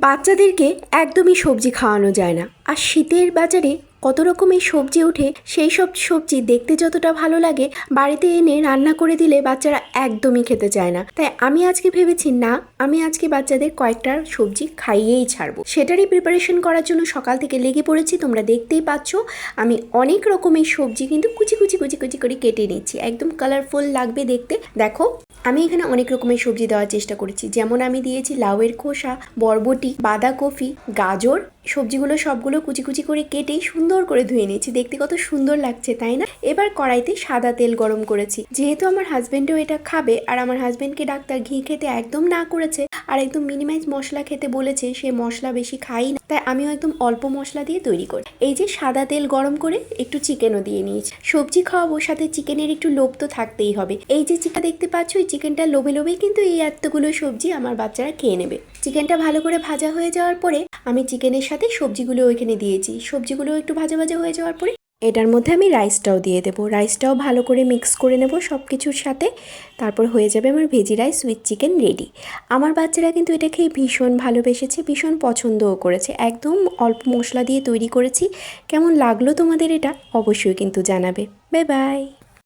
বাচ্চাদেরকে একদমই সবজি খাওয়ানো যায় না। আর শীতের বাজারে কত রকমের সবজি ওঠে, সেই সব সবজি দেখতে যতটা ভালো লাগে, বাড়িতে এনে রান্না করে দিলে বাচ্চারা একদমই খেতে চায় না। তাই আমি আজকে ভেবেছি না, আমি আজকে বাচ্চাদের কয়েকটা সবজি খাইয়েই ছাড়বো। সেটারই প্রিপারেশন করার জন্য সকাল থেকে লেগে পড়েছি। তোমরা দেখতেই পাচ্ছ আমি অনেক রকমের সবজি কিন্তু কুচি কুচি কুচি কুচি করে কেটে নিচ্ছি, একদম কালারফুল লাগবে দেখতে। দেখো আমি এখানে অনেক রকমের সবজি দেওয়ার চেষ্টা করেছি, যেমন আমি দিয়েছি লাউয়ের খোসা, বরবটি, বাঁধাকপি, গাজর। সবজিগুলো সবগুলো কুচি কুচি করে কেটে সুন্দর করে ধুয়ে নিয়েছি, দেখতে কত সুন্দর লাগছে তাই না। এবার কড়াইতে সাদা তেল গরম করেছি, যেহেতু আমার হাজবেন্ডও এটা খাবে আর আমার হাজবেন্ডকে ডাক্তার ঘি খেতে একদম না করেছে আর একদম মিনিমাইজ মশলা খেতে বলেছে, সে মশলা বেশি খাই না, তাই আমিও একদম অল্প মশলা দিয়ে তৈরি করি। এই যে সাদা তেল গরম করে একটু চিকেনও দিয়ে নিয়েছি, সবজি খাওয়াবো সাথে চিকেনের একটু লোভ তো থাকতেই হবে। এই যে চিকেন দেখতে পাচ্ছ, এই চিকেনটা লোভে লোভেই কিন্তু এই এতগুলো সবজি আমার বাচ্চারা খেয়ে নেবে। চিকেনটা ভালো করে ভাজা হয়ে যাওয়ার পরে আমি চিকেনের সাথে সবজিগুলো ওইখানে দিয়েছি, সবজিগুলো একটু ভাজা ভাজা হয়ে যাওয়ার পরে এটার মধ্যে আমি রাইসটাও দিয়ে দেবো। রাইসটাও ভালো করে মিক্স করে নেব সব কিছুর সাথে, তারপর হয়ে যাবে আমার veggie rice with chicken ready. আমার বাচ্চারা কিন্তু এটা খেয়ে ভীষণ ভালোবেসেছে, ভীষণ পছন্দও করেছে। একদম অল্প মশলা দিয়ে তৈরি করেছি। কেমন লাগলো তোমাদের এটা অবশ্যই কিন্তু জানাবে। Bye bye.